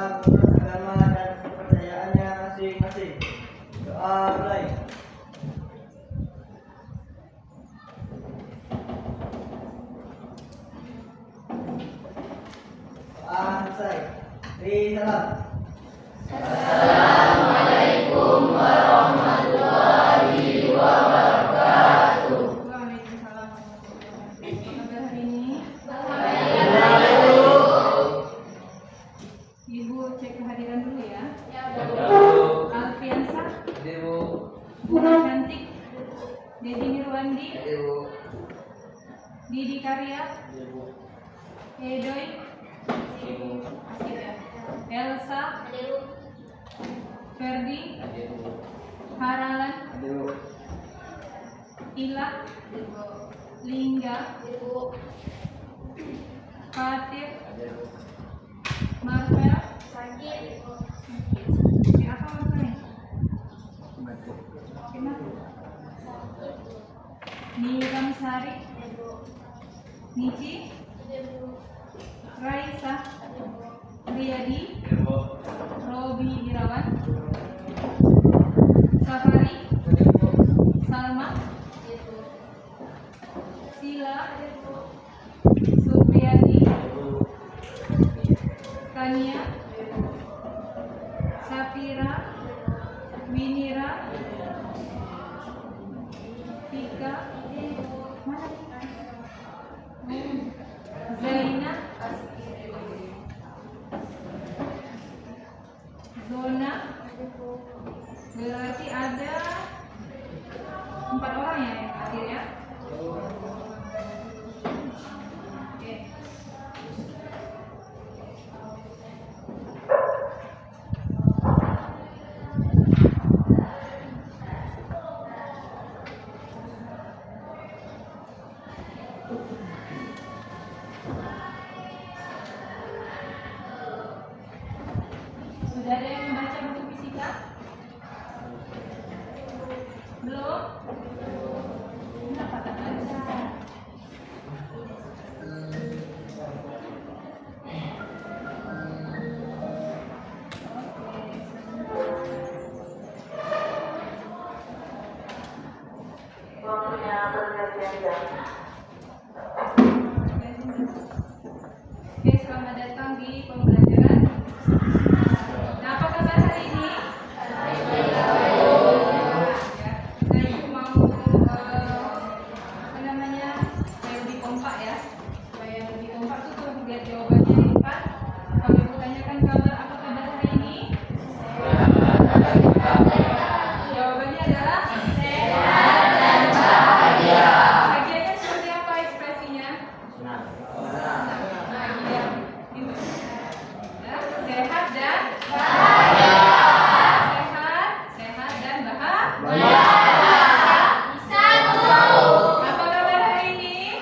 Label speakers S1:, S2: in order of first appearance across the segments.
S1: menurut agama dan kepercayaannya masing-masing. Doa mulai. Doa selesai. Beri salam.
S2: Assalamualaikum warahmatullahi wabarakatuh.
S3: Waalaikumsalam warahmatullahi wabarakatuh. Hari ini Ibu cek kehadiran dulu ya. Alfiansah, Bunda Cantik, Dedi Nirwandi, Didi Karya, Edoy, Elsa, Ferdi, Haralan, Ila, Lingga, Fatir, Marvel, apa Marvel? Niram Sari, Nici, Raisa, Riyadi, Robi Irawan, Safari, Salma, Sila, Supriyadi, Tania, Safira, Winira, Tika, Zaina, Zona. Berarti ada 4 orang ya yang hadir ya. Oke. Sudah ada yang membaca buku fisika? Belum? Kenapa tak baca? Oke, selamat datang di pembelajaran. Nah, apa kabar hari ini? Ya, kita itu mau apa namanya, supaya lebih kompak ya. Supaya lebih kompak tuh lihat jawabannya di depan. Kami mau tanyakan kabar, apa kabar hari ini? Jawabannya adalah sehat dan bahagia. Bahagianya seperti apa ekspresinya? Bahagia. Ya, sehat dan bahagia. Sehat dan bahagia. Apa kabar hari ini?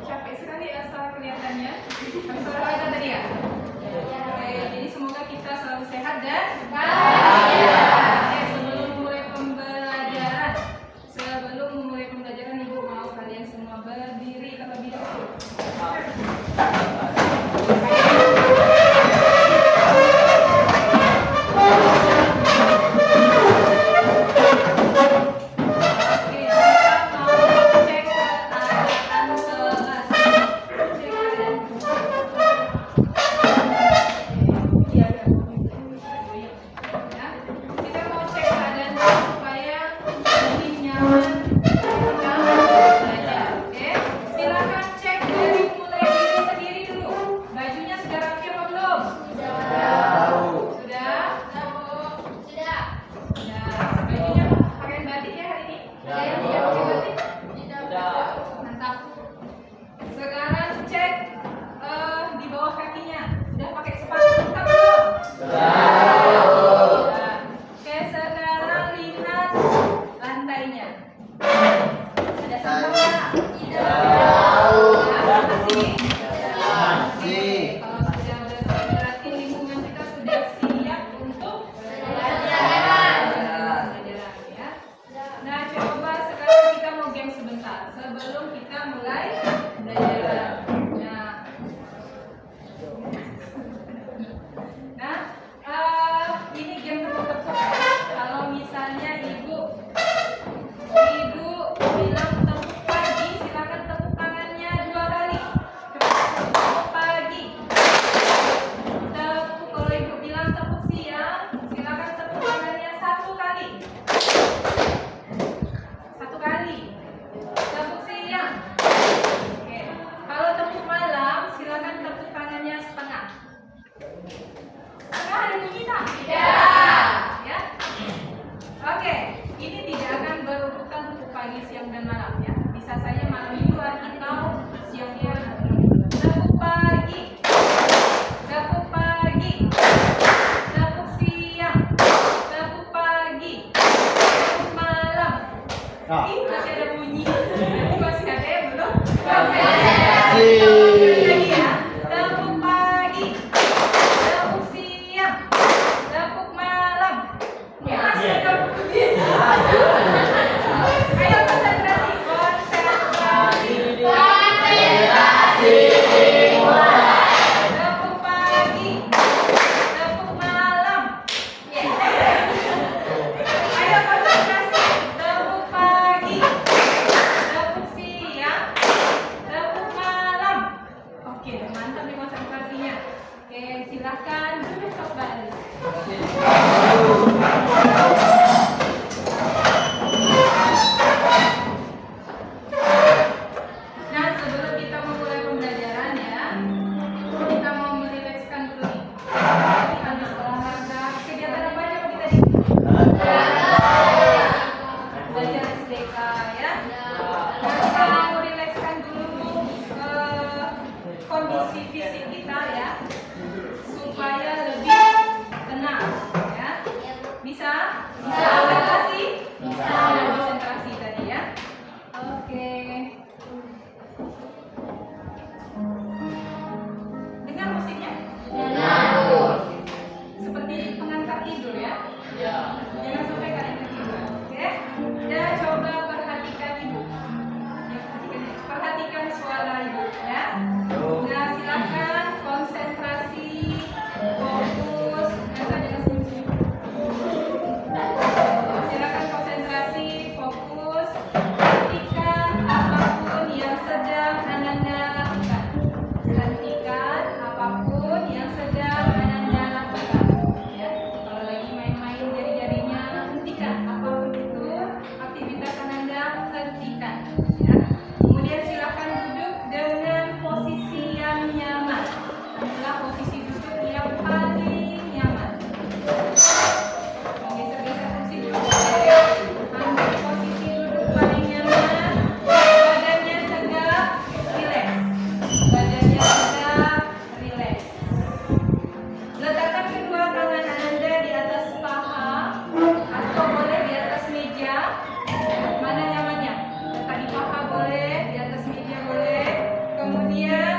S3: Capek sekali asal kelihatannya. Habis olahraga tadi ya? Oke, jadi semoga kita selalu sehat dan bahagia. Sebelum memulai pembelajaran, Ibu mau kalian semua berdiri terlebih dahulu. Oke, kita mau cek keadaan kelas. Cek keadaan. Iya, ya. Kita mau cek keadaan supaya lebih nyaman ketika belajar. Oke, silakan cek dari mulai diri sendiri dulu. Bajunya sudah rapi apa belum? Sudah? Sudah. Bajunya pakaian batik ya hari ini? Iya, pakai batik. Mantap. Sekarang cek di bawah kakinya. Sudah pakai sepatu lengkap belum? Sudah. Oke, sekarang lihat lantainya. Ada sampah nggak? Tidak. Masih? Oke, kalau sudah berarti lingkungan kita sudah siap untuk pembelajaran ya. Nah, coba sekarang kita mau game sebentar sebelum kita mulai belajar. Nah, Oke, mantap nih konsentrasinya. Oke, silahkan duduk kembali. Nah, sebelum kita memulai pembelajaran ya, kita mau merilekskan dulu nih. Ini habis olahraga, kegiatan apa aja kita di belajar SDK ya. Nah, kita mau rilekskan dulu kondisi fisik kita ya, supaya lebih tenang ya. Bisa? Bisa konsentrasi? Bisa konsentrasi tadi ya. Oke. Dengar musiknya? Seperti pengantar tidur ya. Jangan sampai kalian ketiduran. Oke? Ya, coba perhatikan ibu. Ya, perhatikan suara ibu ya. Nah, silakan konsentrasi, fokus. Jangan senyum-senyum. Silakan konsentrasi, fokus. Perhatikan apapun yang sedang Ananda lakukan. Perhatikan apapun yang sedang Ananda lakukan. Ya, kalau lagi main-main jari-jarinya, hentikan. Apapun itu aktivitas Ananda, hentikan. Ya. Kemudian silakan duduk dengan posisi yang nyaman. Adalah posisi duduk yang paling nyaman. Geser-geser kursi dulu. Ambil posisi duduk paling nyaman. Badannya tegak, rileks. Badannya tegak, rileks. Letakkan kedua tangan Anda di atas paha atau boleh di atas meja. Mana nyamannya? Letak di paha boleh, di atas meja boleh. Kemudian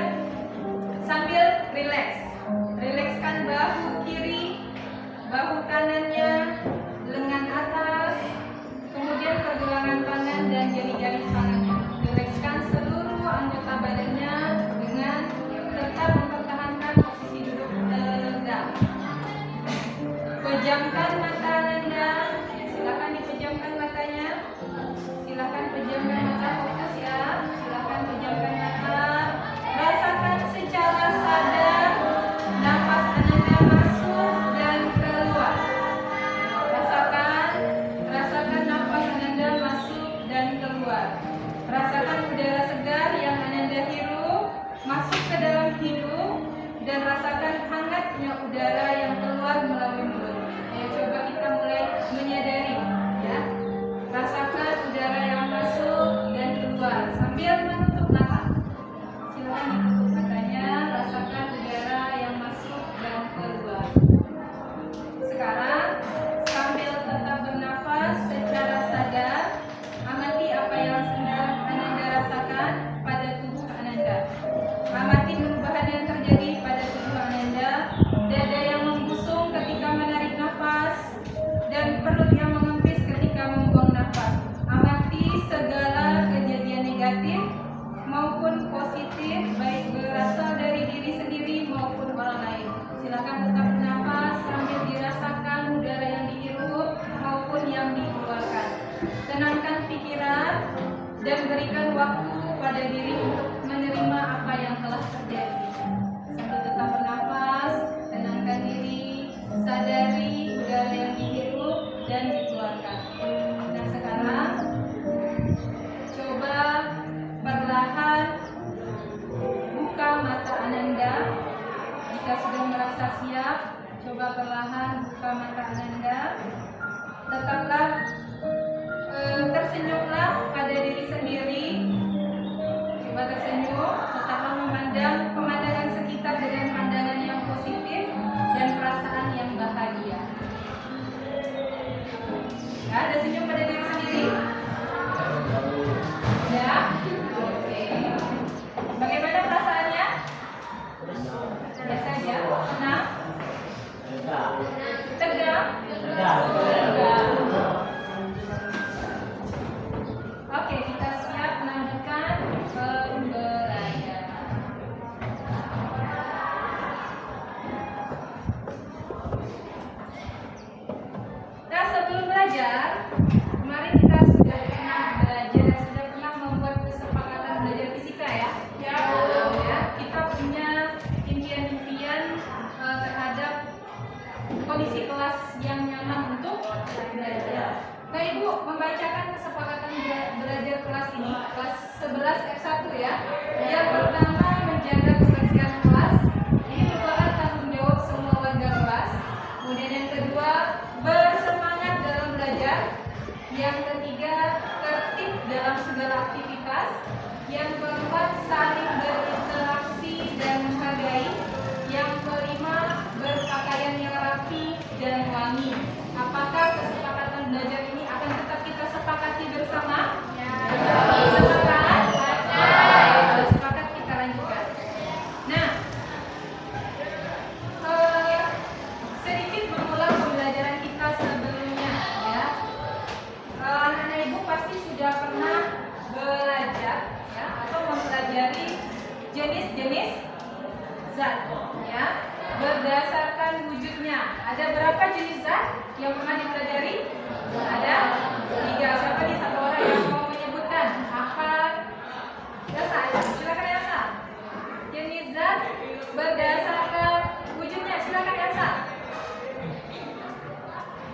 S3: sambil rileks. Rilekskan bahu kiri, bahu kanannya, lengan atas, kemudian pergelangan tangan dan jari-jari tangannya. Rilekskan seluruh anggota badannya dengan tetap mempertahankan posisi duduk tegak. Pejamkan mata Anda. Silakan dipejamkan matanya. Silakan pejamkan mata, fokus ya. Silakan pejamkan mata. Rasakan secara sadar nafas Anda masuk dan keluar. Rasakan nafas Anda masuk dan keluar. Rasakan udara segar yang Anda hirup masuk ke dalam hidung dan rasakan hangatnya udara yang keluar melalui mulut. Ayo coba kita mulai menyadari ya. Rasakan udara yang masuk dan keluar sambil menutup mata. Silakan ditutup matanya, rasakan udara yang masuk dan keluar. Sekarang sambil tetap bernafas secara sadar, amati apa yang sedang Ananda rasakan pada tubuh Ananda. Amati perubahan yang terjadi pada tubuh Ananda, dada yang membusung ketika menarik nafas dan perut yang mengempis ketika membuang nafas. Amati segala kejadian negatif maupun positif, baik berasal dari diri sendiri maupun orang lain. Silakan tetap bernafas sambil dirasakan udara yang dihirup maupun yang dikeluarkan. Tenangkan pikiran dan berikan waktu pada diri untuk menerima apa yang telah terjadi. Sambil tetap bernafas, tenangkan diri, sadari udara yang dihirup dan dikeluarkan. Nah, sekarang coba perlahan buka mata Ananda. Jika sudah merasa siap, coba perlahan buka mata Ananda. Tetaplah tersenyumlah pada diri sendiri. Coba tersenyum, tetaplah memandang pemandangan sekitar dengan pandangan yang positif dan perasaan yang bahagia. Ya, ada senyum pada diri sendiri? Ya, oke. Bagaimana perasaannya? Biasa aja. Tenang? Tegang? Tegang. Oke, kita siap melanjutkan pembelajaran. membacakan kesepakatan belajar kelas ini, kelas 11 F1 ya. Yang pertama, menjaga kebersihan kelas. Ini merupakan tanggung jawab semua warga kelas. Kemudian yang kedua, bersemangat dalam belajar. Yang ketiga, tertib dalam segala aktivitas. Yang keempat, saling berinteraksi dan menghargai. Yang kelima, berpakaian yang rapi dan wangi. Apakah kesepakatan belajar ini akan tetap kita sepakati bersama? Ya. Sepakat? Ya. Sepakat, kita lanjutkan. Nah, sedikit mengulang pembelajaran kita sebelumnya ya. Anak-anak ibu pasti sudah pernah belajar ya, atau mempelajari jenis-jenis zat ya, berdasarkan wujudnya. Ada berapa jenis zat yang pernah dipelajari? Ada 3. Siapa nih satu orang yang mau menyebutkan? Apa? Elsa, silakan Elsa. Jenis zat berdasarkan wujudnya, silakan Elsa.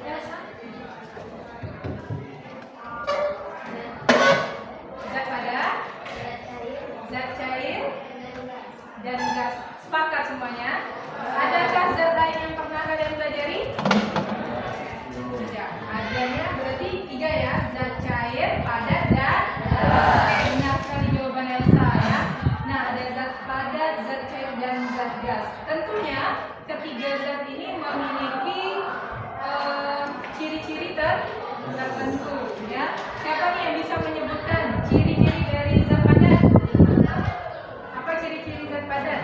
S3: Elsa. Zat padat, zat cair, dan gas. Sepakat semuanya? Adakah zat lain yang pernah kalian pelajari? Tidak. Adanya berarti 3 ya, zat cair, padat, dan gas. Benar sekali jawaban Elsa ya. Nah, ada zat padat, zat cair, dan zat gas. Tentunya ketiga zat ini memiliki ciri-ciri tertentu ya. Siapa nih yang bisa menyebutkan ciri-ciri dari zat padat? Apa ciri-ciri zat padat?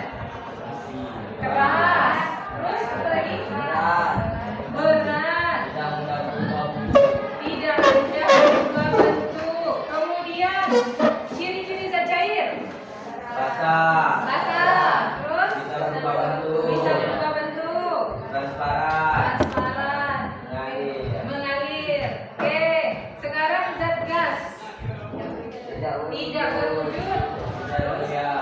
S3: Keras. Terus apa lagi? Berat. Tidak mudah berubah bentuk. Kemudian ciri-ciri zat cair.
S1: Basah.
S3: Basah. Terus
S1: Bisa berubah bentuk.
S3: bisa berubah bentuk.
S1: Transparan.
S3: Transparan.
S1: Mengalir.
S3: Mengalir. Oke. Sekarang zat gas. Tidak berwujud. Tidak terlihat.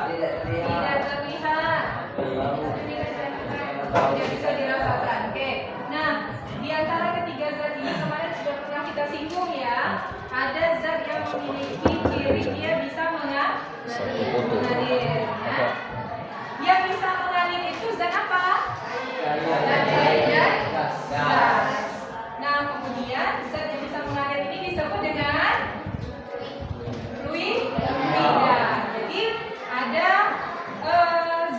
S3: Tidak bisa dirasakan. Oke. Nah, di antara ketiga zat ini kemarin sudah pernah kita singgung ya. Ada zat yang memiliki ciri dia bisa mengalir. Ya. Yang bisa mengalir itu zat apa? Zat cair dan gas. Nah, kemudian zat yang bisa mengalir ini disebut dengan fluida. Jadi ada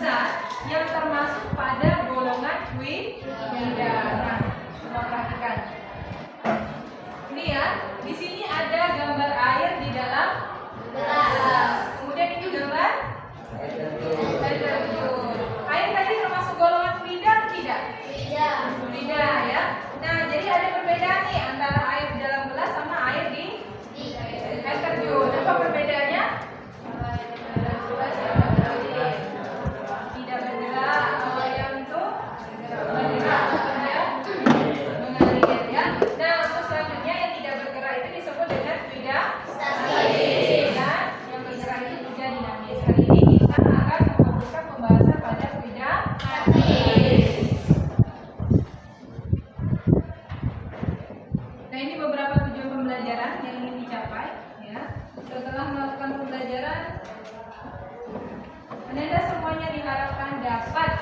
S3: zat yang termasuk pada golongan fluida. Nah, coba perhatikan. Ini ya, di sini ada gambar air di dalam gelas. Kemudian ini gambar air terjun. Air tadi termasuk golongan fluida atau tidak? Fluida ya. Nah, jadi ada perbedaan nih antara air di dalam gelas sama air di air terjun. Apa perbedaannya? Tidak bergerak. Kalau yang itu bergerak, kemudian mengalir ya. Nah, untuk selanjutnya yang tidak bergerak itu disebut dengan fluida statis. Dan yang bergerak itu juga dinamis. Hari ini kita akan memfokuskan pembahasan pada fluida statis. Nah, ini beberapa tujuan pembelajaran yang ingin dicapai ya. Setelah melakukan pembelajaran, Anda semuanya diharapkan dapat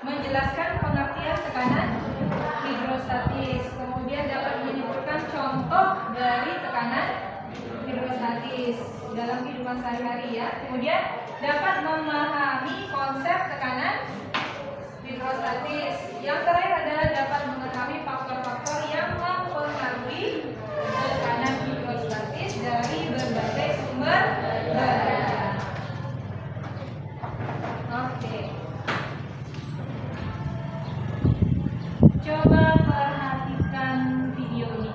S3: menjelaskan pengertian tekanan hidrostatis, kemudian dapat menyebutkan contoh dari tekanan hidrostatis dalam kehidupan sehari-hari ya. Kemudian dapat memahami konsep tekanan hidrostatis. Yang terakhir adalah dapat mengetahui faktor-faktor yang mempengaruhi tekanan hidrostatis dari berbagai sumber daya. Oke. Coba perhatikan video ini.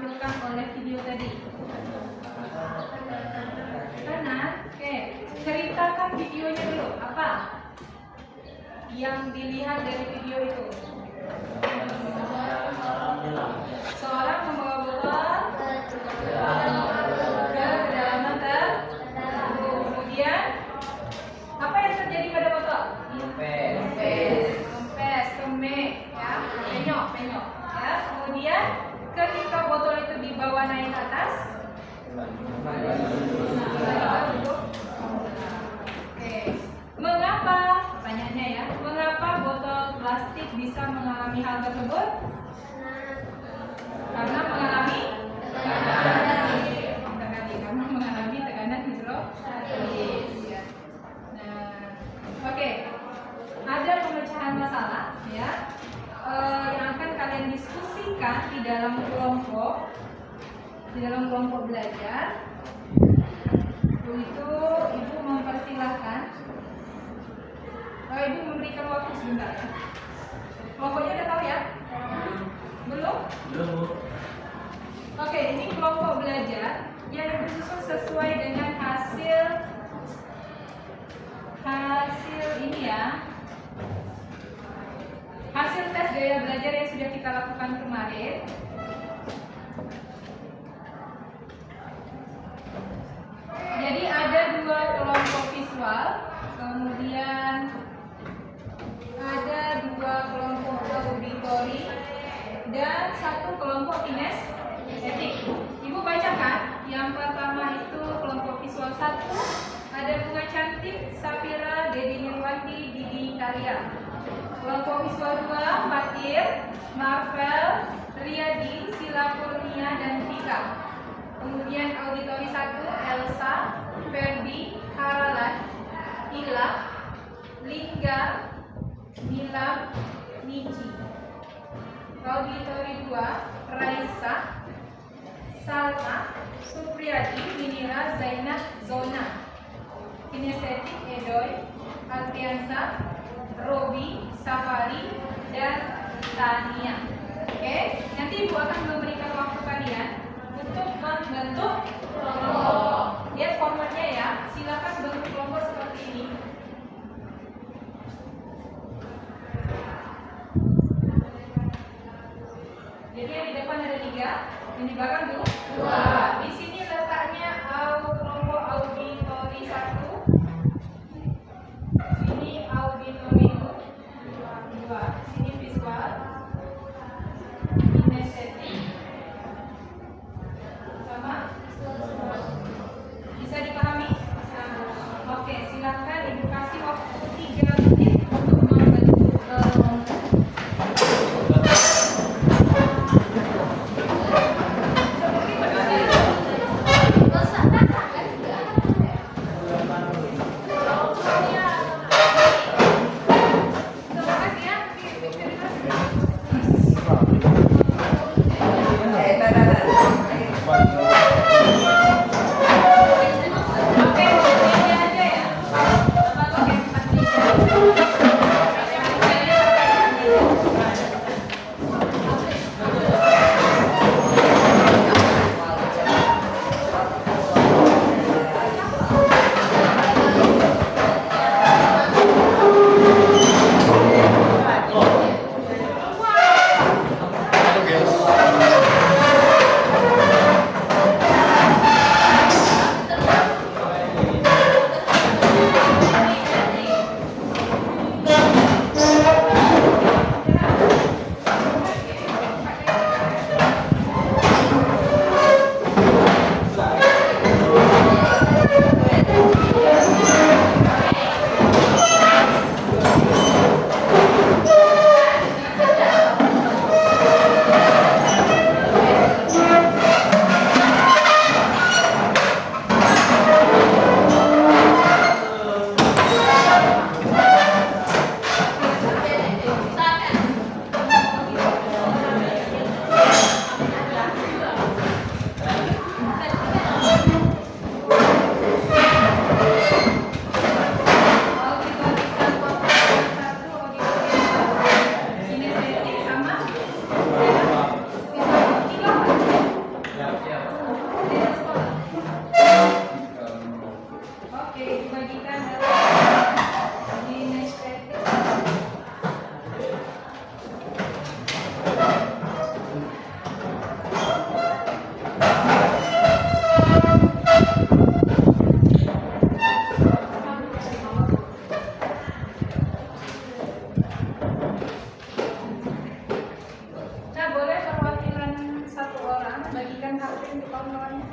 S3: ditampilkan oleh video tadi? Kanan. Oke. Ceritakan videonya dulu. Apa yang dilihat dari video itu? Seorang membawa botol ke kedalaman tertentu. Kemudian apa yang terjadi pada botol? Kempes, kemek, ya, penyok, ya. Kemudian ketika botol itu dibawa naik ke atas, oke. Mengapa? Pertanyaannya ya, mengapa botol plastik bisa mengalami hal tersebut? Karena mengalami tekanan hidrostatis. Ya. Nah, oke. Ada pemecahan masalah ya yang akan kalian diskusikan di dalam kelompok belajar. Itu ibu mempersilahkan. Ibu memberikan waktu sebentar ya. Kelompoknya udah tahu ya? Belum? Oke, ini kelompok belajar yang disusun sesuai dengan hasil ini ya. Hasil tes gaya belajar yang sudah kita lakukan kemarin. Jadi ada 2 kelompok visual, kemudian ada 2 kelompok auditori dan 1 kelompok kinestetik. Ibu bacakan. Yang pertama itu kelompok visual 1, ada Bunga Cantik, Safira, Dedi Nirwandi, Didi Karya. Kelompok visual 2, Fatir, Marvel, Riyadi, Sila Kurnia, dan Vika. Kemudian auditori 1, Elsa, Ferdi, Haralan, Ila, Lingga, Nilam, Niji. Auditori 2, Raisa, Salma, Supriyadi, Minira, Zainab, Zona. Kinestetik, Edoy, Alfiansa, Robi, Safari, dan Tania. Oke, nanti ibu akan memberikan waktu kalian untuk membentuk kelompok. Lihat formatnya ya, silakan bentuk kelompok seperti ini. Jadi yang di depan ada 3, yang di belakang 2. Di sini letaknya kelompok auditori 1. Sini auditori 2. Sini visual, kinestetik, sama. Bisa dipahami? Oke, silakan ibu kasih waktu 3 menit untuk membentuk kelompok. bagikan HP untuk kawan-kawannya.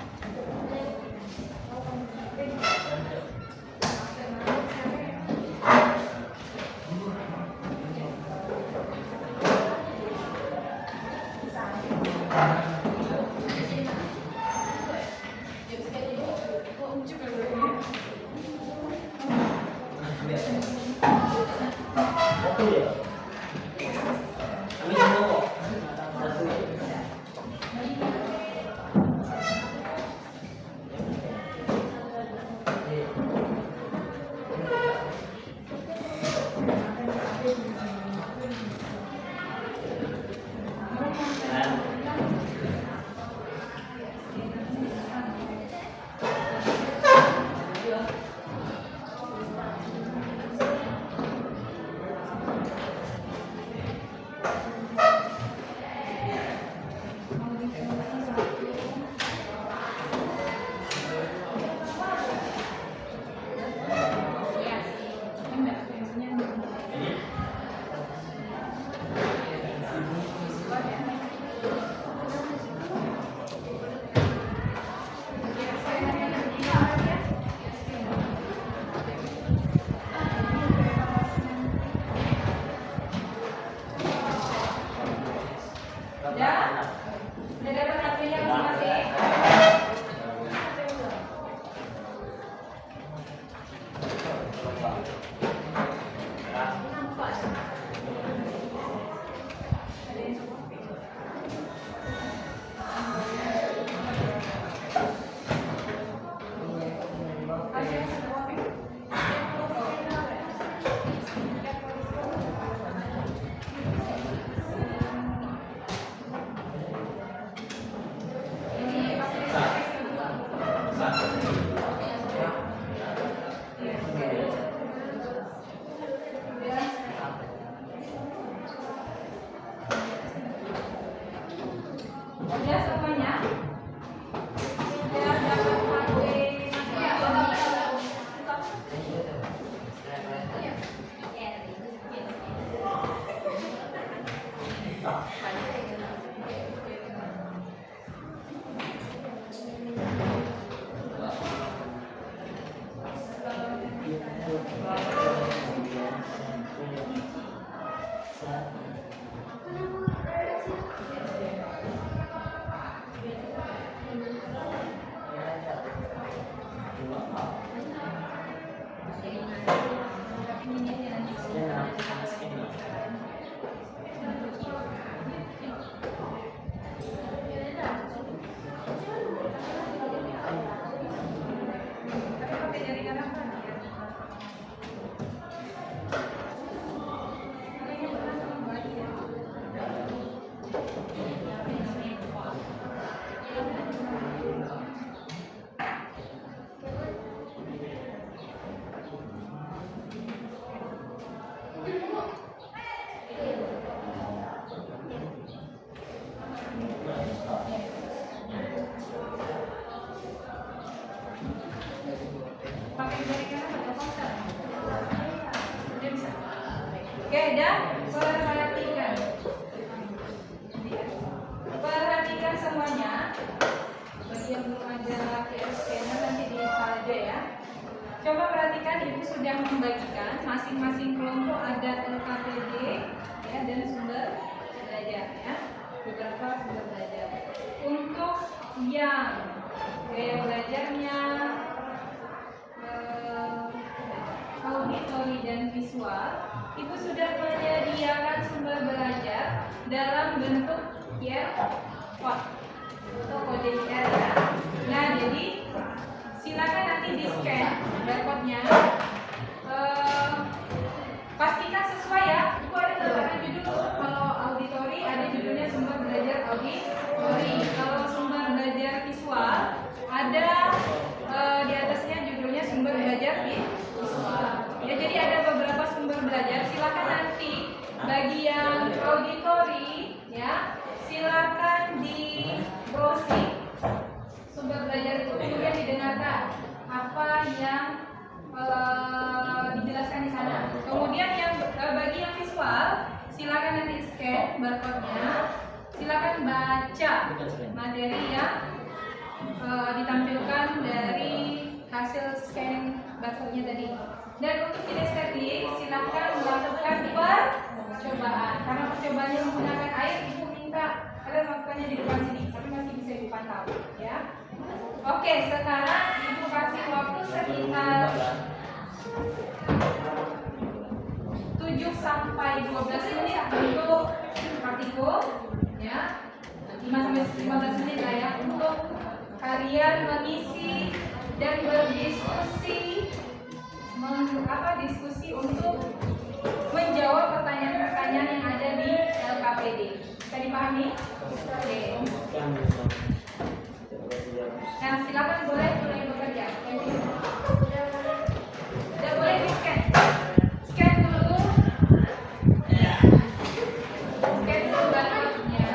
S3: Udah dapat HP-nya masing-masing? Udah semuanya? Udah dapat HP pakai jari kanan atau ponsel? Udah bisa. Oke, dan perhatikan semuanya. Bagi yang belum ada QR scanner nanti diinstal aja ya. Coba perhatikan, ibu sudah membagikan masing-masing kelompok ada LKPD ya, dan sumber belajar ya. Beberapa sumber belajar. Untuk yang gaya belajarnya auditori dan visual, ibu sudah menyediakan sumber belajar dalam bentuk QR code atau kode QR ya. Nah, jadi silakan nanti di scan barcode-nya. Pastikan sesuai ya. Ibu ada letakkan judul. Kalau auditori ada judulnya sumber belajar auditori. Kalau sumber belajar visual ada di atasnya judulnya sumber belajar visual. Ya, jadi ada beberapa sumber belajar. Silakan nanti bagi yang auditori ya, silakan di browsing sumber belajar itu, kemudian didengarkan apa yang dijelaskan di sana. Kemudian yang bagi yang visual, silakan nanti scan barcode-nya, silakan baca materi materi yang ditampilkan dari hasil scan barcode-nya tadi. Dan untuk kinestetik, silakan melakukan percobaan. Karena percobaannya menggunakan air, ibu minta kalian melakukannya di depan sini, tapi masih bisa dipantau, ya. Oke, sekarang ibu kasih waktu sekitar 7 sampai 12 menit untuk praktikum, ya. 5 sampai 15 menit lah ya untuk kalian mengisi dan berdiskusi diskusi untuk menjawab pertanyaan-pertanyaan yang ada di LKPD. Bisa dipahami? Oke. Nah, silakan boleh mulai bekerja. Tidak boleh di scan. Scan dulu. Scan dulu barcode-nya.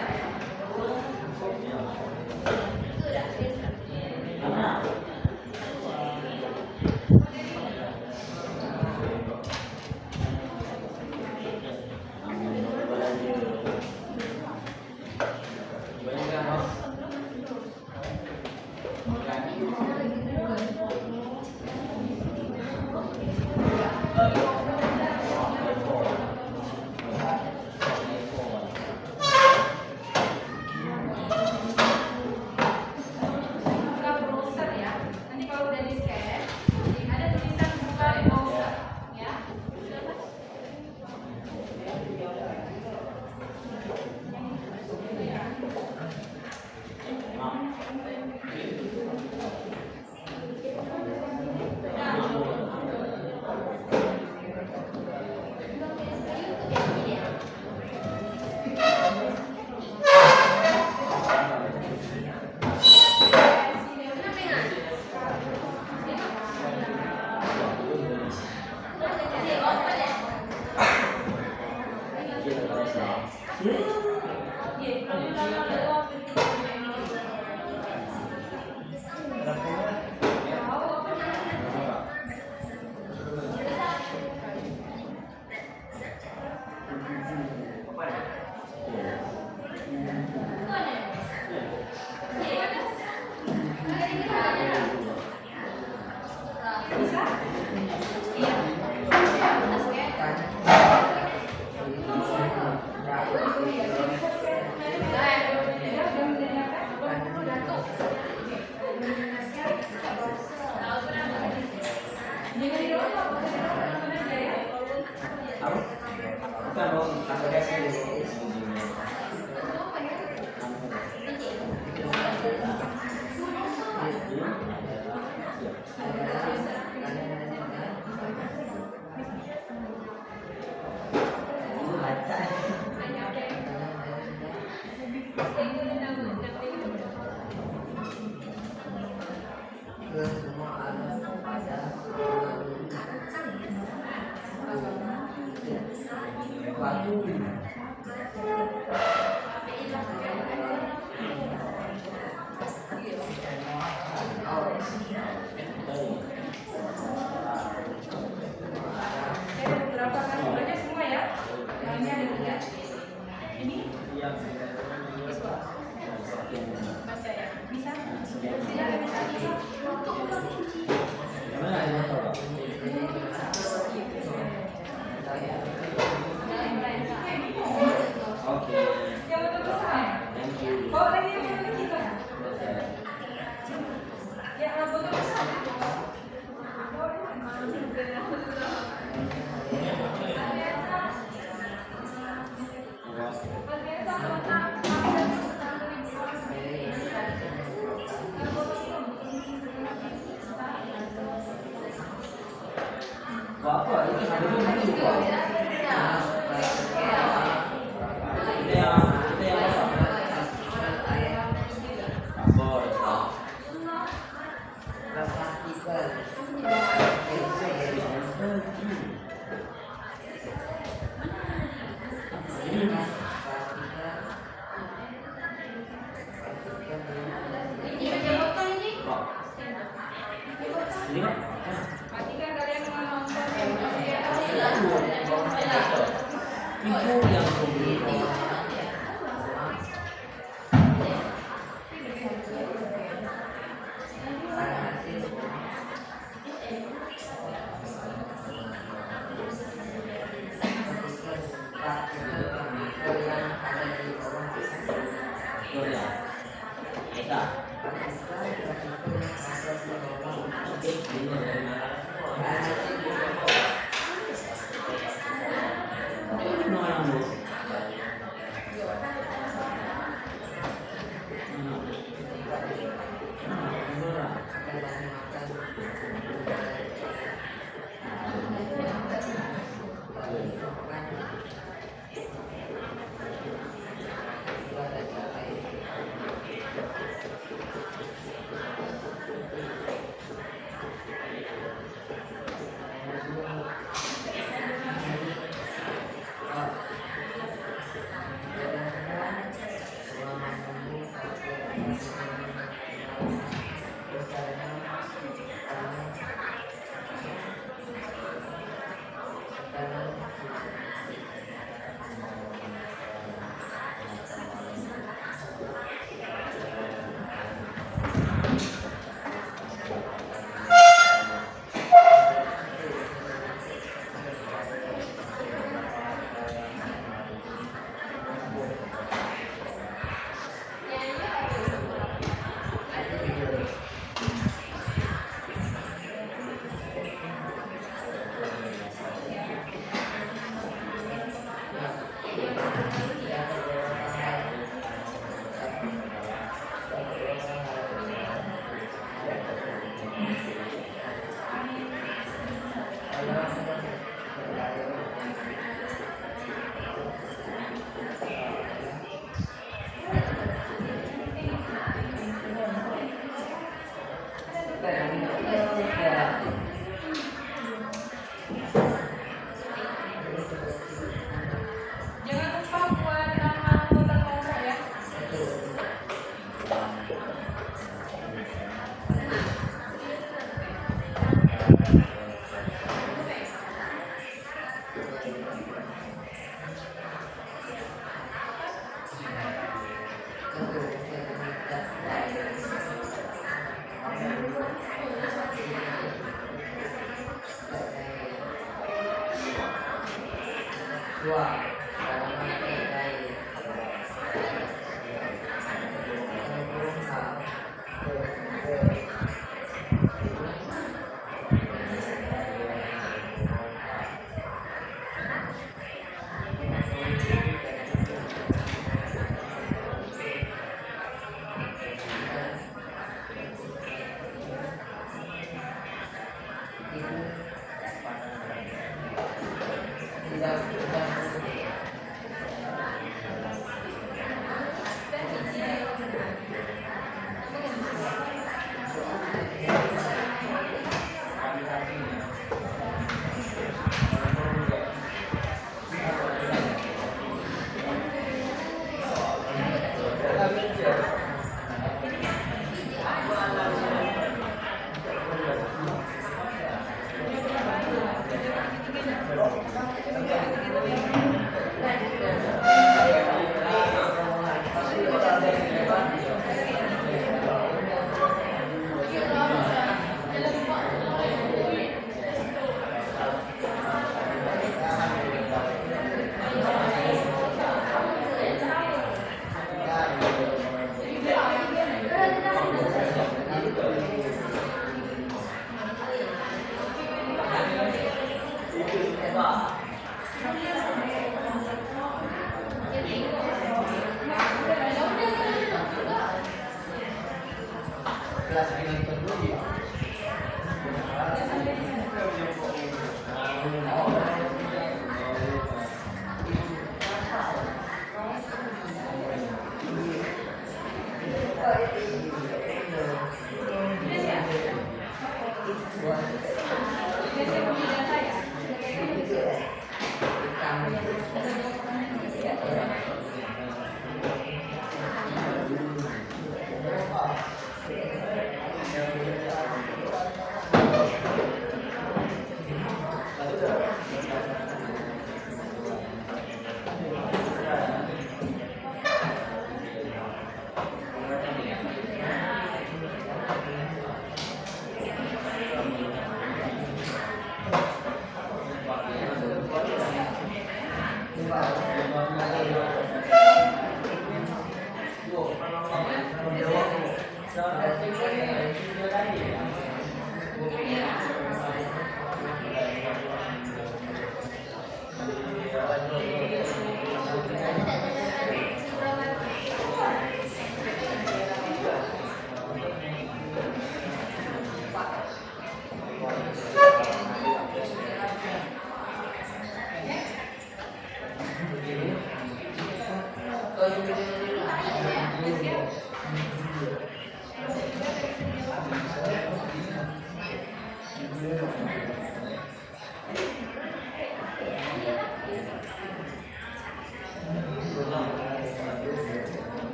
S3: Jangan lupa buat nama anggota kelompok ya.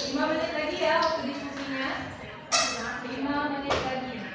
S3: Lima menit lagi ya waktu diskusinya. 5 menit lagi.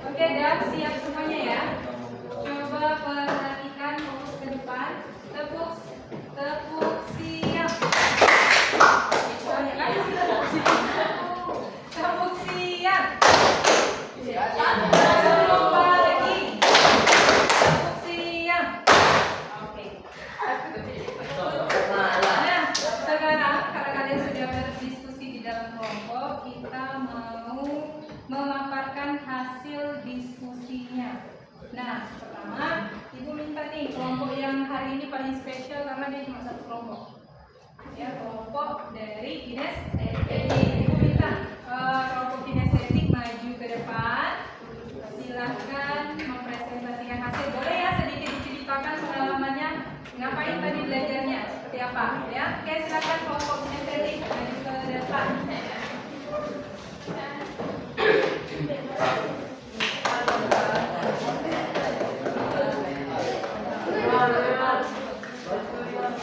S3: Oke, dan siap semuanya ya. Coba perhatikan, fokus ke depan. Tepuk siap. Banyak kali sih tepuk siap. Satu lagi. Tepuk siap. Oke. Nah, sekarang karena kalian sudah berdiskusi di dalam kelompok, kita mau memaparkan hasil diskusinya. Nah, pertama, Ibu minta nih kelompok yang hari ini paling spesial karena dia cuma satu kelompok. Ya, kelompok dari kinestetik. Ibu minta kelompok kinestetik maju ke depan. Silahkan mempresentasikan hasil. Boleh ya sedikit diceritakan pengalamannya, ngapain tadi belajarnya, seperti apa ya? Oke, silahkan kelompok kinestetik maju ke depan.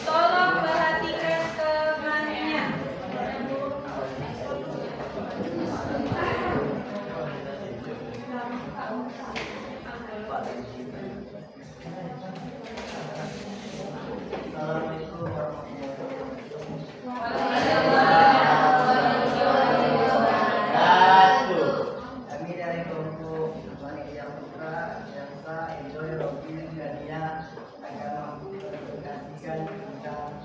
S3: Tolong perhatikan temannya.
S1: Assalamualaikum warahmatullahi wabarakatuh. Kami dari kelompok Panitia Putra Elsa Enjoy Robin Gania akan mempresentasikan tentang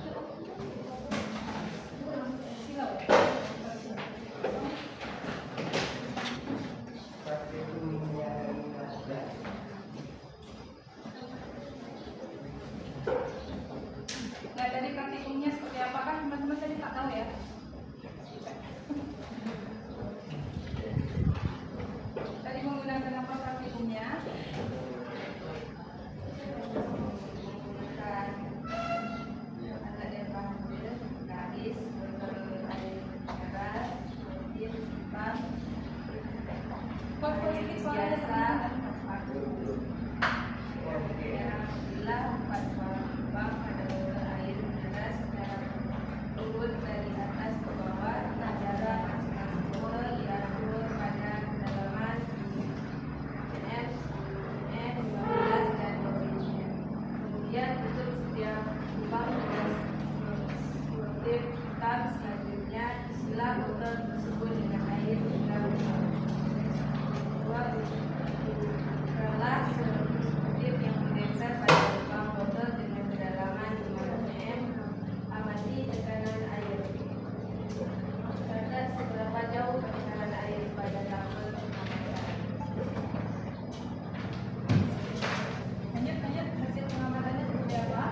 S1: praktikum yang kami lakukan.
S3: Nah, tadi praktikumnya seperti apa kan teman-teman tadi tak tahu ya? Tadi menggunakan apa praktikumnya? Menggunakan alat dan panggil, garis, air merah, kemudian hitam, sedikit biasa, bila 4 lubang pada air merah secara urut dari atas ke bawah, antara masing-masing bola diatur pada kedalaman cm, 15 dan 20 cm. Kemudian tutup setiap lubang dengan selotip hitam. Selanjutnya isilah botol tersebut dengan air hingga kelas selotip yang menempel pada lubang botol dengan kedalaman 5 cm. Amati tekanan air. Kata seberapa jauh tekanan air pada tabel pengamatan. Lanjut, hasil pengamatannya seperti apa?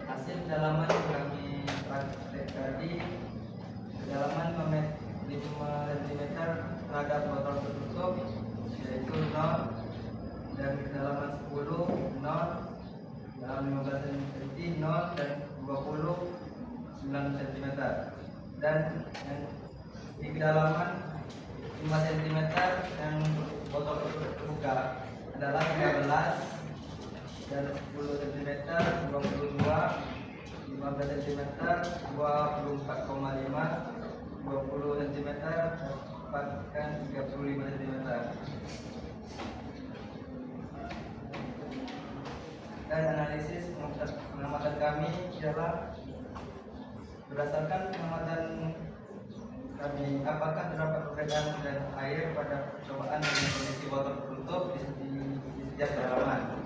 S1: Hasil kedalaman yang kami praktek tadi, kedalaman 5 cm terhadap botol tertutup yaitu 0, dan kedalaman 10 0, dalam 15 cm 0, dan 20 9 cm, dan di kedalaman 5 cm yang botol terbuka adalah 13, dan 10 cm 22, 15 cm 24,5, 20 cm dapatkan 35 cm. Dan analisis pengamatan kami adalah berdasarkan pengamatan kami, apakah terdapat perbedaan dan air pada percobaan dengan kondisi botol tertutup di setiap kedalaman.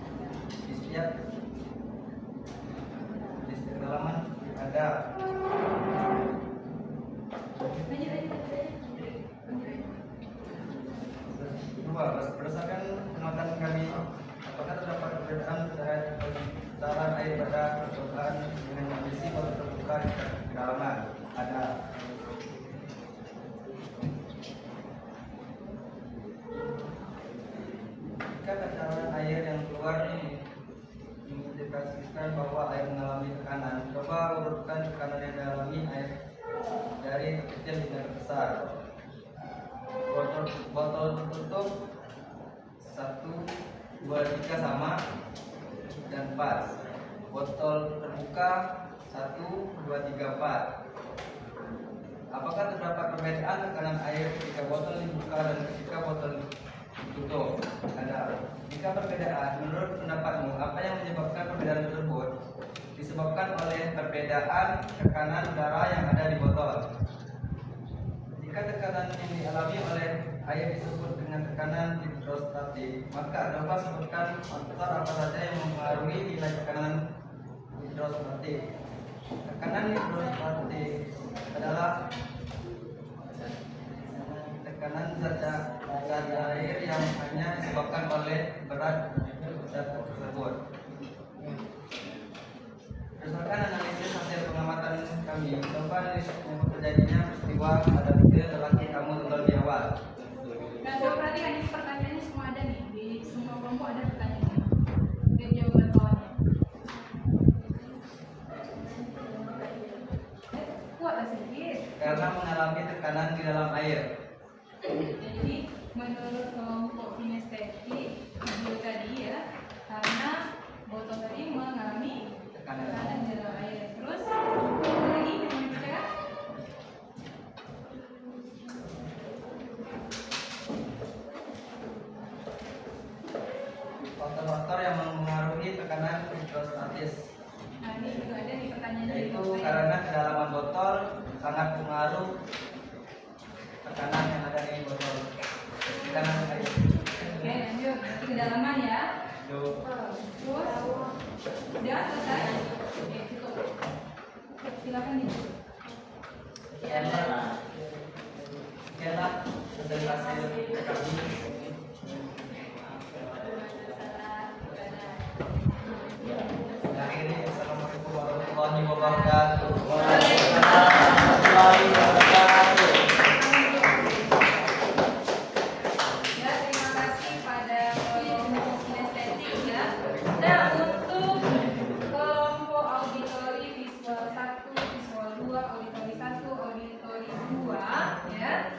S1: Di setiap kedalaman ada dua. Berdasarkan pengamatan kami, apakah terdapat perbedaan besaran air pada percobaan dengan kondisi botol terbuka di kedalaman. Ada. Jika tekanan air yang keluar ini mengindikasikan bahwa air mengalami tekanan, coba urutkan tekanan yang dialami air dari kecil hingga besar. Botol tertutup 1, 2, 3 sama dan pas. Botol terbuka 1, 2, 3, 4. Apakah terdapat perbedaan tekanan air ketika botol dibuka dan ketika botol ditutup? Ada. Jika perbedaan, menurut pendapatmu, apa yang menyebabkan perbedaan tersebut? Disebabkan oleh perbedaan tekanan udara yang ada di botol. Jika tekanan yang dialami oleh air disebut dengan tekanan hidrostatik, maka dapat sebutkan faktor apa saja yang mempengaruhi nilai tekanan hidrostatik. Tekanan hidrostatik adalah tekanan zat air yang hanya disebabkan oleh berat zat tersebut. Berdasarkan analisis hasil pengamatan kami, coba analisis terjadinya peristiwa pada video lelaki kamu tonton di awal.
S3: Nah, coba perhatikan ini pertanyaannya semua ada nih, di semua kelompok ada pertanyaannya dan jawaban kawannya. Kuatlah sedikit.
S1: Karena mengalami tekanan di dalam air.
S3: Jadi menurut kelompok kinestetik video tadi ya, karena botol tadi mengalami tekanan di dalam air. Terus apa lagi yang mau dibacakan?
S1: Faktor-faktor yang mempengaruhi tekanan hidrostatis,
S3: Nah, ini juga ada di pertanyaan dari
S1: yaitu
S3: kelompok
S1: karena kedalaman botol sangat pengaruh tekanan yang ada di botol. Tekanan air.
S3: Oke, lanjut. Berarti kedalaman ya.
S1: Yuk.
S3: Terus sudah selesai. Oke, cukup. Silakan ditutup.
S1: Sekianlah presentasi kami. Akhiri, assalamualaikum warahmatullahi wabarakatuh.
S3: Ya, terima kasih pada kelompok kinestetik ya. Nah, untuk kelompok auditori visual 1, visual 2, auditori 1, auditori 2 ya.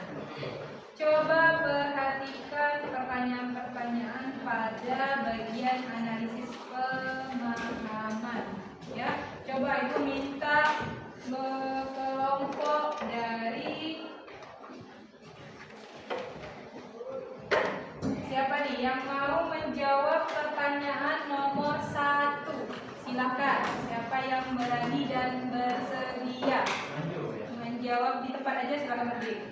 S3: Coba perhatikan pertanyaan-pertanyaan pada bagian analisis pemahaman ya. Coba Ibu minta kelompok dari siapa nih yang mau menjawab pertanyaan nomor 1? Silakan. Siapa yang berani dan bersedia menjawab di tempat aja, silakan berdiri.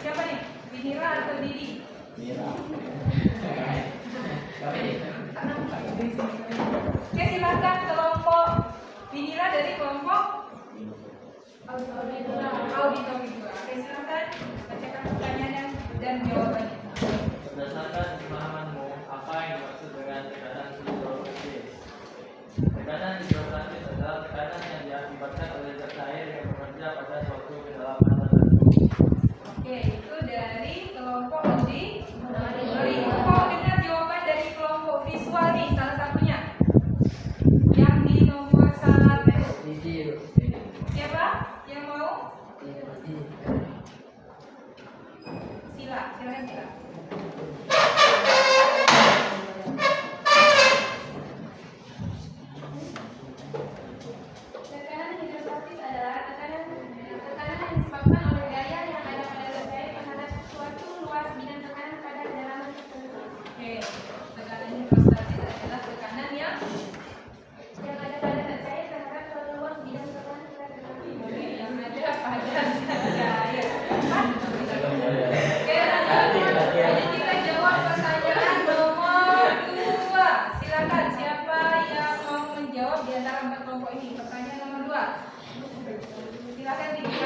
S3: Siapa nih? Binira atau Didi? Oke, silakan kelompok Binira dari kelompok auditori 2. Oke, silakan bacakan pertanyaan dan jawabannya.
S4: Berdasarkan pemahamanmu, apa yang dimaksud dengan tekanan hidrostatis? Tekanan hidrostatis adalah tekanan yang diakibatkan oleh zat air yang bekerja pada suatu kedalaman tertentu.
S3: Oke, itu dari kelompok auditori. Mau dengar jawaban dari kelompok visual nih, salah satunya yang di nomor 1. Siapa yang mau? Silakan Sila.
S2: Tekanan hidrostatis adalah tekanan yang disebabkan oleh gaya yang ada pada zat air terhadap suatu luas bidang tekanan pada kedalaman tertentu.
S3: Oke, tekanan hidrostatis adalah tekanan yang
S2: Yang ada pada zat air terhadap suatu luas bidang tekanan pada kedalaman.
S3: yang ada pada zat air. Oke, lanjut. Jadi kita jawab pertanyaan nomor 2. Silakan siapa yang mau menjawab di antara 4 kelompok ini. Pertanyaan nomor 2. Silakan Didi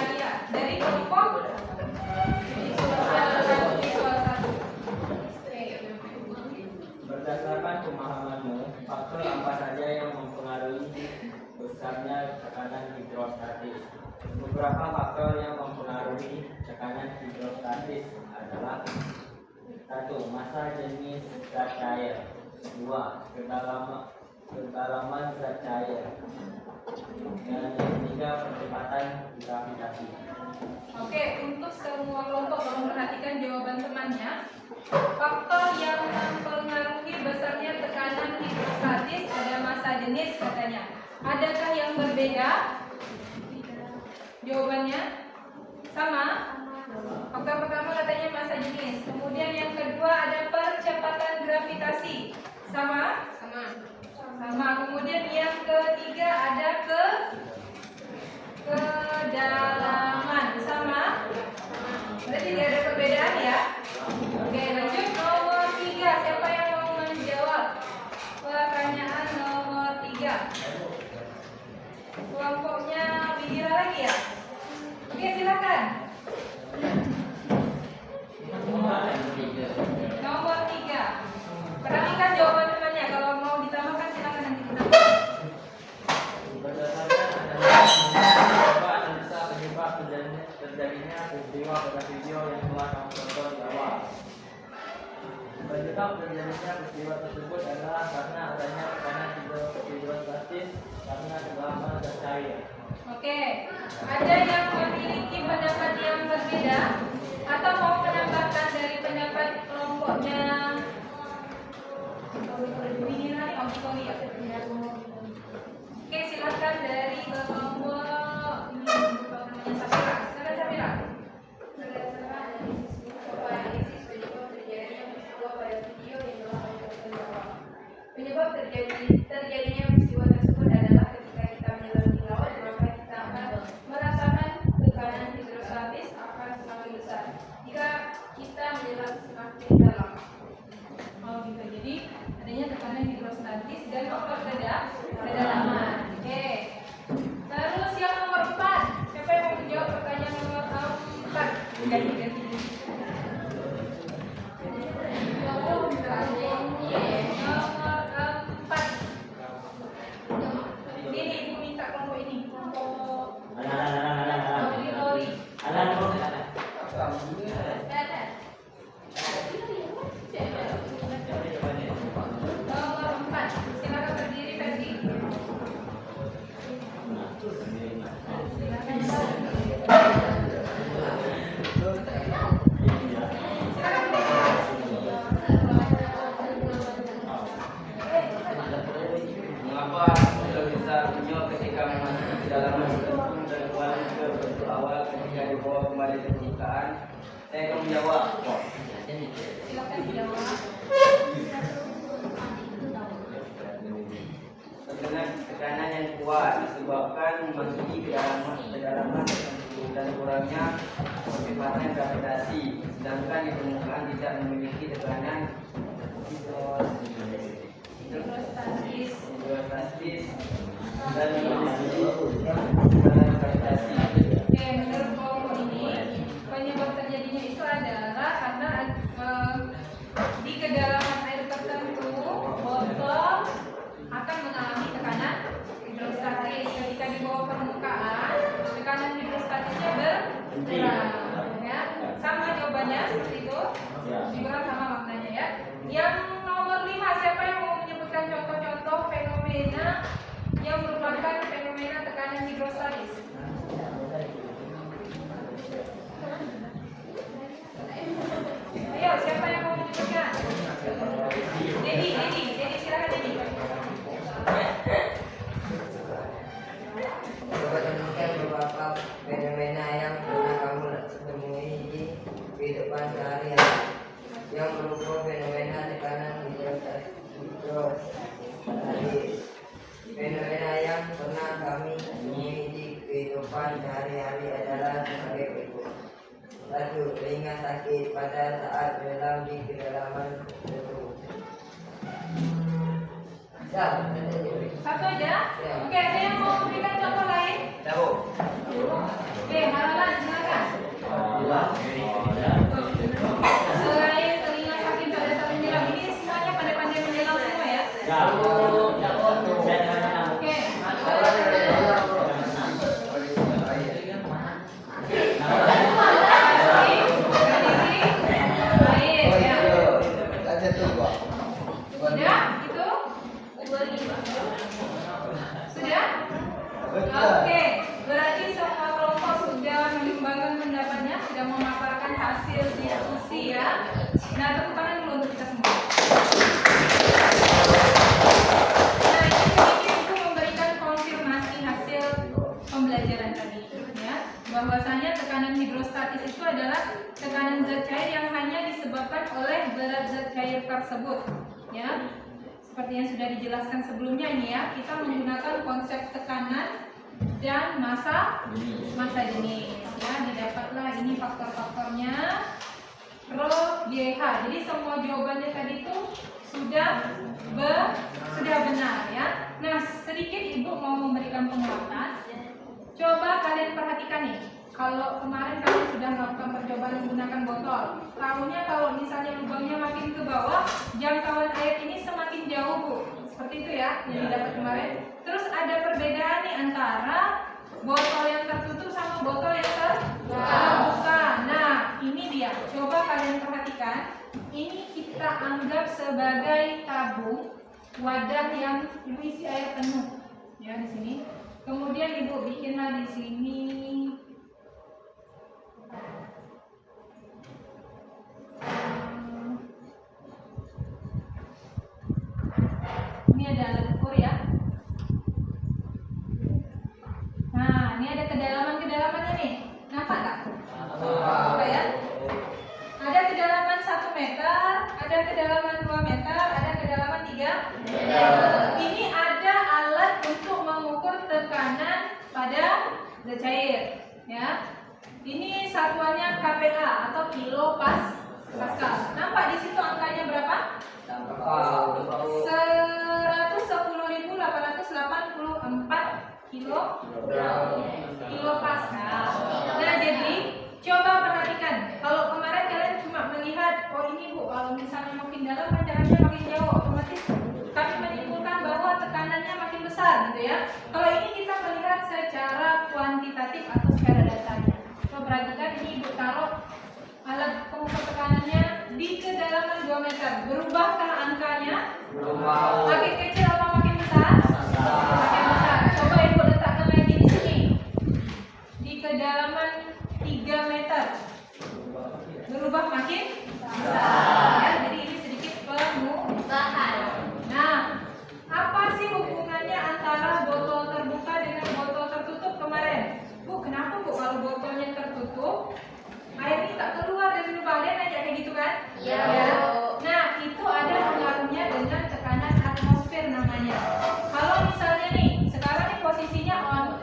S3: dari kelompok visual 1. Oke.
S4: Berdasarkan pemahamanmu, faktor apa saja yang mempengaruhi besarnya tekanan hidrostatis? Beberapa faktor yang mempengaruhi tekanan hidrostatis adalah 1. Massa jenis zat air. 2. kedalaman zat cair. Dan yang ketiga percepatan gravitasi.
S3: Oke, untuk semua kelompok tolong perhatikan jawaban temannya. Faktor yang mempengaruhi besarnya tekanan hidrostatis ada massa jenis katanya. Adakah yang berbeda? Jawabannya sama. Faktor pertama katanya massa jenis. Kemudian yang kedua ada percepatan gravitasi. Sama? Sama. Kemudian yang ketiga ada kedalaman. Sama? Berarti tidak ada perbedaan ya? Oke, lanjut nomor 3. Siapa yang mau menjawab pertanyaan nomor 3? Kelompoknya Bidira lagi ya? Oke, silakan. Nomor 3. Perhatikan jawaban temannya. Kalau mau ditambahkan silakan nanti ditambah.
S4: Berdasarkan analisa penyebab terjadinya peristiwa pada video yang telah kamu tonton di awal. Penyebab terjadinya peristiwa tersebut adalah karena adanya tekanan hidrostatis karena kedalaman zat cair.
S3: Oke, ada yang memiliki pendapat yang berbeda atau mau menambahkan dari pendapat kelompoknya? Bidira nih, auditori ya. Oke, silakan dari kelompok Safira. Silakan Safira.
S2: Berdasarkan analisis beberapa analisis penyebab terjadinya peristiwa pada video yang telah kami tonton di awal. Penyebab terjadinya peristiwa tersebut adalah ketika kita menyelam di laut, maka kita akan merasakan tekanan hidrostatis akan semakin besar jika kita menyelam semakin dalam.
S3: Oh gitu. Jadi adanya tekanan hidrostatis dan faktor kedalaman. Oke. Terus yang nomor 4. Siapa yang mau menjawab pertanyaan nomor 4? Ganti. Nomor 4. Ini ibu minta kelompok ini. Kelompok Lori. Nomor 4. Silakan berdiri Ferdi.
S1: Mengapa kita bisa menyelam ketika memasuki kedalaman tertentu dan kembali ke bentuk awal ketika dibawa kembali ke permukaan? Saya akan menjawab.
S3: Silakan dijawab.
S1: Tekanan yang kuat disebabkan memasuki kedalaman tertentu dan kurangnya kecepatan gravitasi, sedangkan di permukaan tidak memiliki tekanan hidrostatis dan memiliki tekanan gravitasi.
S3: Oke, menurut kelompok ini penyebab terjadinya itu adalah karena di kedalaman air tertentu botol akan mengalami tekanan hidrostatis. Ketika di bawah permukaan, tekanan hidrostatisnya berkurang. Ya, sama jawabannya seperti itu. Dikurang sama maknanya ya. Yang nomor 5, siapa yang mau menyebutkan contoh-contoh fenomena yang merupakan fenomena tekanan hidrostatis? Ayo, siapa yang mau menyebutkan? Dedi, silakan Dedi.
S5: Coba temukan beberapa fenomena yang pernah kamu temui di kehidupan sehari-hari yang berupa fenomena tekanan hidrostatis. Fenomena yang pernah kami temui di kehidupan sehari-hari adalah sebagai berikut. 1. Telinga sakit pada saat menyelam di kedalaman tertentu.
S3: Satu aja? Oke, ada yang mau memberikan contoh lain?
S1: Tahu?
S3: Oke, Halalan, silakan. Selain telinga sakit pada saat menyelam, ini semuanya pandai-pandai menyelam semua ya? Oke. Air, ya. Udah, itu? 25. hasil diskusi ya. Nah, tepuk tangan dulu untuk kita semua. Nah, ini sedikit Ibu memberikan konfirmasi hasil pembelajaran tadi ya. Bahwasanya tekanan hidrostatis itu adalah tekanan zat cair yang hanya disebabkan oleh berat zat cair tersebut ya. Seperti yang sudah dijelaskan sebelumnya ini ya, kita menggunakan konsep tekanan dan massa jenis ya. Didapatlah ini faktor-faktornya Rho YH. Jadi semua jawabannya tadi itu sudah benar ya. Nah, sedikit Ibu mau memberikan penguatan. Coba kalian perhatikan nih. Kalau kemarin kalian sudah melakukan percobaan menggunakan botol, tahunya kalau misalnya lubangnya makin ke bawah, jangkauan air ini semakin jauh, Bu. Seperti itu ya, yang didapat kemarin. Terus ada perbedaan nih antara botol yang tertutup sama botol yang terbuka. Nah, ini dia. Coba kalian perhatikan. Ini kita anggap sebagai tabung wadah yang berisi air penuh. Ya, di sini. Kemudian Ibu bikinlah di sini. Ini ada alat ukur ya. Nah, ini ada kedalamannya nih. Nampak tak? Apa ya? Ada kedalaman 1 meter, ada kedalaman 2 meter, ada kedalaman 3 meter. Ini ada alat untuk mengukur tekanan pada zat cair ya. Ini satuannya kPa atau kilo pascal. Nampak di situ angkanya berapa? 110.884 kilo pascal. Nah, jadi coba perhatikan. Kalau kemarin kalian cuma melihat, oh ini Bu, kalau misalnya makin dalam pancarannya makin jauh, otomatis kami menyimpulkan bahwa tekanannya makin besar gitu ya. Kalau ini kita melihat secara kuantitatif atau secara datanya. Coba perhatikan, ini Ibu taruh alat pengukur tekanannya di kedalaman 2 meter. Berubahkah angkanya?
S5: Berubah.
S3: Makin kecil atau makin besar? Makin besar. Coba Ibu letakkan lagi di sini. Di kedalaman 3 meter. Berubah makin besar. Ya, jadi ini sedikit pengubahan. Nah, apa sih hubungannya antara botol terbuka dengan botol tertutup kemarin? Bu, kenapa Bu kalau botolnya tertutup, air ini tak keluar dari lubang? Dia nanya kayak gitu kan?
S2: Iya.
S3: Ya. Nah, itu ada pengaruhnya dengan tekanan atmosfer namanya. Kalau misalnya nih, sekarang nih posisinya on.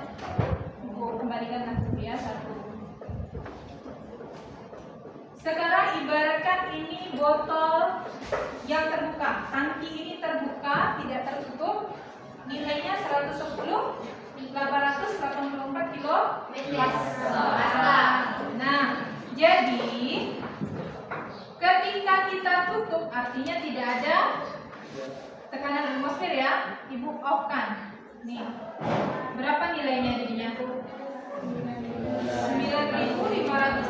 S3: Bu, kembalikan dulu ya satu. Sekarang ibaratkan ini botol yang terbuka, tangki ini terbuka, tidak tertutup, nilainya 110.884 kilo pascal. Nah, jadi ketika kita tutup artinya tidak ada tekanan atmosfer ya. Ibu off kan. Nih, berapa nilainya jadinya? 9.559.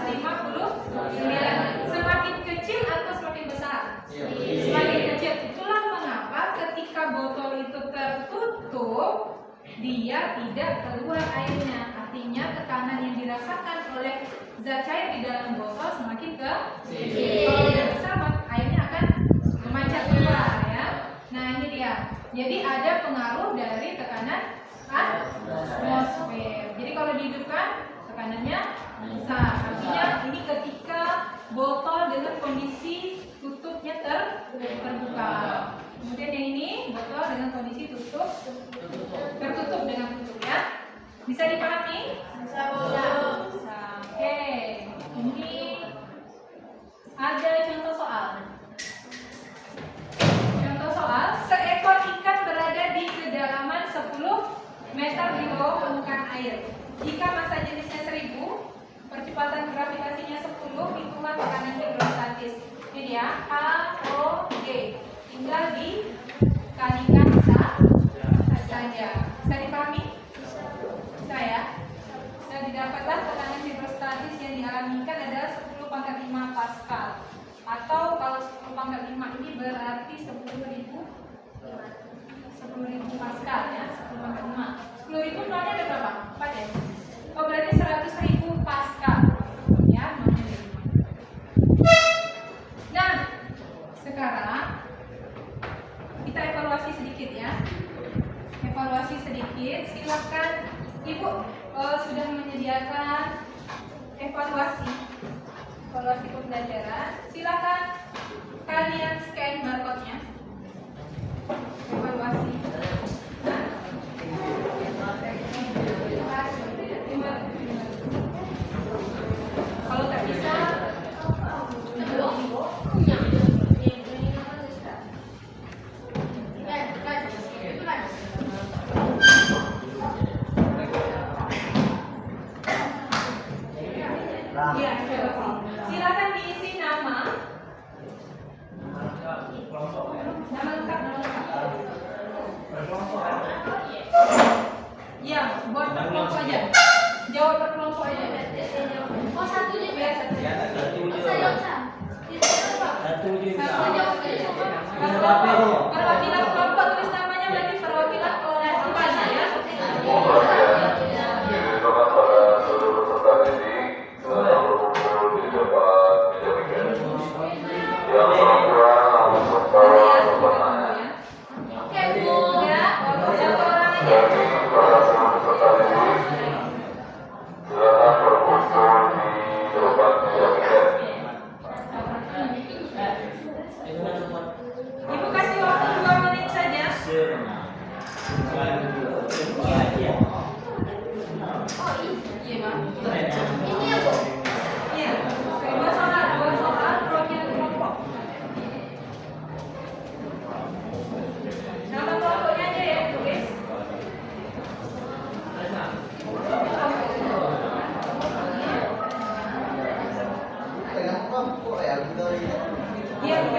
S3: Semakin kecil atau semakin besar? Semakin kecil. Itulah mengapa ketika botol itu tertutup, dia tidak keluar airnya. Artinya tekanan yang dirasakan oleh zat cair di dalam botol semakin kecil. Kalau dia besar, airnya akan memancat keluar ya. Nah, ini dia. Jadi ada pengaruh dari tekanan atmosfer. Jadi kalau dihidupkan tekanannya besar. Artinya ini ketika botol dengan kondisi tutupnya terbuka. Kemudian yang ini botol dengan kondisi tertutup dengan tutup ya. Bisa dipahami? Bisa. Oke. Ini ada contoh soal. Contoh soal, seekor ikan berada di kedalaman 10 meter di bawah permukaan air. Jika massa jenisnya 1000, percepatan gravitasinya 10, hitungan tekanan hidrostatis. Ini dia, HOG. Tinggal dikalikan saja. Bisa dipahami? Bisa ya? Bisa didapatlah tekanan hidrostatis yang dialami ikan adalah 10⁵ pascal. Atau kalau 10⁵ ini berarti 10.000 pascal ya, 10⁵. 10.000 nolnya ada berapa? 4 ya? Oh, berarti 100.000 pascal ya, nolnya ada 5. evaluasi pembelajaran. Silakan kalian scan barcode-nya. Evaluasi. Kalau tak bisa, ya, silakan diisi nama. Nama lengkap. Ya, buat per kelompok aja. Jawab per kelompok aja.
S2: Oh, satu aja.
S3: Ya, satu.
S2: Saya usah.
S3: Satu kelompok. Perwakilan kelompok tulis namanya berarti perwakilan kelompok apa ya?
S6: Silakan pada seluruh peserta didik segera berkumpul di depan meja tiket. Yang orang tua harus membawa bapaknya.
S2: Oke, Bu.
S3: Ya, satu orang aja.
S6: Jadi para seluruh peserta didik silakan berkumpul di depan meja tiket.
S3: Ibu kasih waktu 2 menit saja.
S2: Iya, Bang. Ini ya, Bu.
S3: Iya. Dua soal perwakilan kelompok. Nama kelompoknya aja ya, tulis.
S1: Dengan kelompok ya,
S3: Iya, Bu.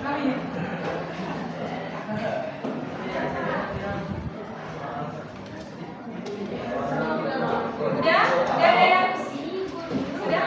S3: Kami. Udah? Udah ada yang udah?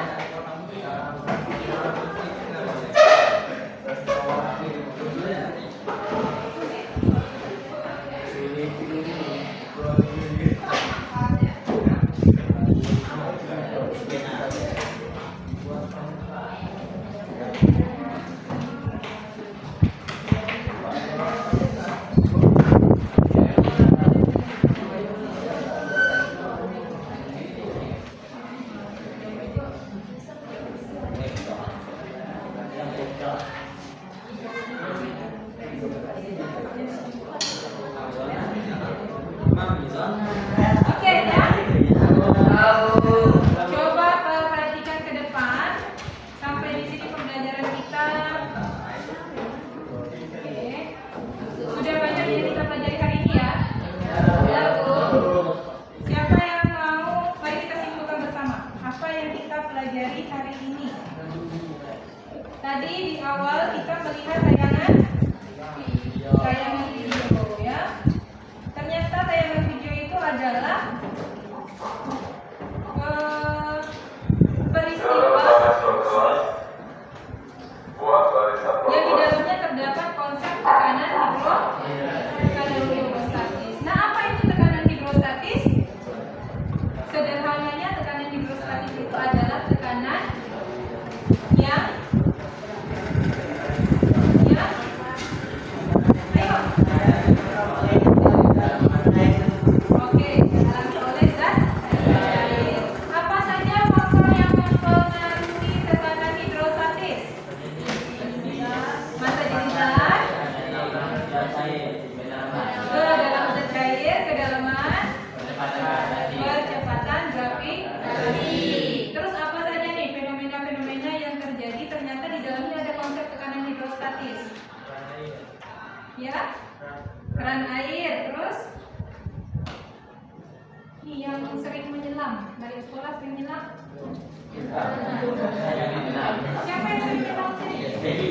S3: Oke ya. Coba perhatikan ke depan. Sampai di sini pembelajaran kita. Oke. Sudah banyak yang kita pelajari hari ini ya. Ya, Bu. Siapa yang mau? Mari kita simpulkan bersama. Apa yang kita pelajari hari ini? Tadi di awal kita melihat tayangan video ya. Ternyata tayangan video itu adalah peristiwa
S6: Buat barisan
S3: yang di dalamnya terdapat konsep tekanan hidrostatis. Nah, apa itu tekanan hidrostatis? Sederhananya tekanan hidrostatis itu adalah tekanan yang ayo. Oke, dialami oleh zat cair. Apa saja faktor yang mempengaruhi tekanan hidrostatis? Masa jadi zat, kedalaman zat cair, kedalaman, percepatan gravitasi. Terus apa saja nih fenomena-fenomena yang terjadi? Ternyata di dalamnya ada konsep tekanan hidrostatis. Ya, keran air, terus yang sering menyelam dari sekolah sering menyelam. Siapa yang sering menyelam sini? Jadi,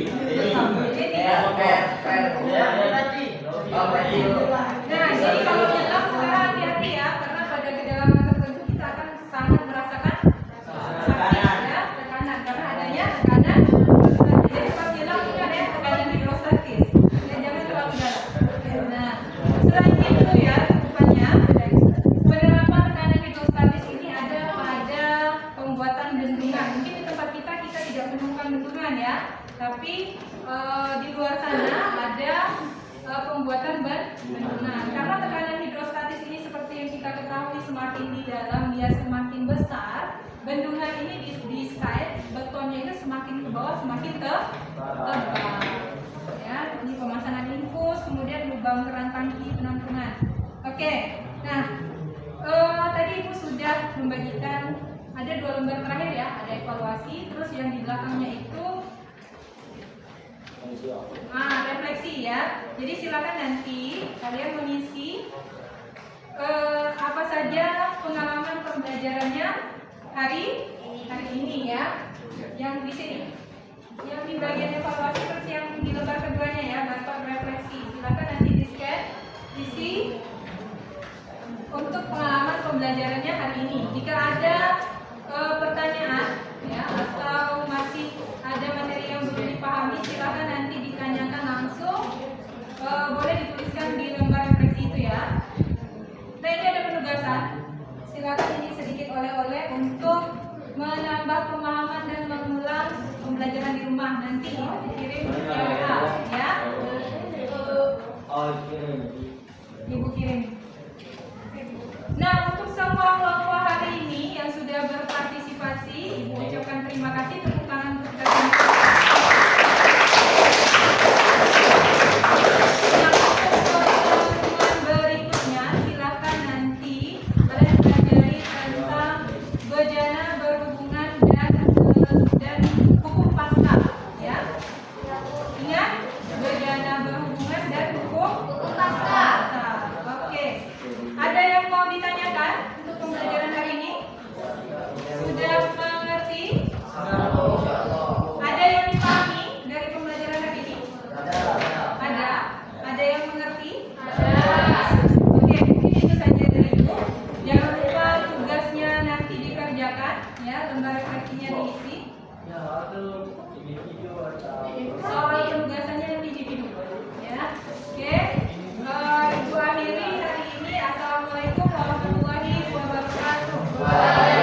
S3: nah, jadi kalau menyelam sekarang hati-hati ya, karena pada kedalaman tertentu kita akan sangat merasakan sakit ya, tekanan karena adanya tekanan. Jadi pas menyelam ini ada tekanan hidrostatis. Ya, jangan terlalu dalam. Nah, selain itu ya, rupanya penerapan tekanan hidrostatis ini ada pada pembuatan bendungan. Mungkin di tempat kita tidak menemukan bendungan ya, tapi di luar sana ada pembuatan bendungan. Karena tekanan hidrostatis ini seperti yang kita ketahui semakin di dalam dia semakin besar, bendungan ini di side betonnya itu semakin ke bawah semakin tebal. Ya, ini pemasangan infus, kemudian lubang keran tangki penampungan. Oke, nah tadi Ibu sudah membagikan ada 2 lembar terakhir ya, ada evaluasi, terus yang di belakangnya itu refleksi ya. Jadi silakan nanti kalian mengisi apa saja pengalaman pembelajarannya hari ini ya, yang di sini, yang di bagian evaluasi, terus yang di lembar keduanya ya, bapak refleksi. Silakan nanti di scan, isi untuk pengalaman pembelajarannya hari ini. Jika ada pertanyaan ya, atau masih ada materi yang belum dipahami, silakan nanti ditanyakan langsung, boleh dituliskan di lembar refleksi itu ya. Nah, ini ada penugasan, silakan ini sedikit oleh-oleh untuk menambah pemahaman dan mengulang pembelajaran di rumah. Nanti dikirim via WA ya. Ibu kirim. Nah, untuk semua kelompok hari ini yang sudah berpartisipasi, Ibu ucapkan terima kasih. Tepuk tangan untuk kalian. Nah, untuk pertemuan berikutnya, silakan nanti kalian pelajari tentang bejana berhubungan dan hukum pasca, ya. Ingat, bejana berhubungan dan hukum pasca. Oke. Ada yang mau ditanyakan untuk pembelajaran hari ini? Sudah mengerti? Ada yang dipahami dari pembelajaran hari ini? Ada. Ada yang mengerti? Ada. Oke, mungkin itu saja dari Ibu. Jangan lupa tugasnya nanti dikerjakan, ya, lembar refleksinya diisi. Soal penugasannya nanti di video, ya. Oke. Ibu akhiri hari ini. Assalamualaikum warahmatullahi wabarakatuh.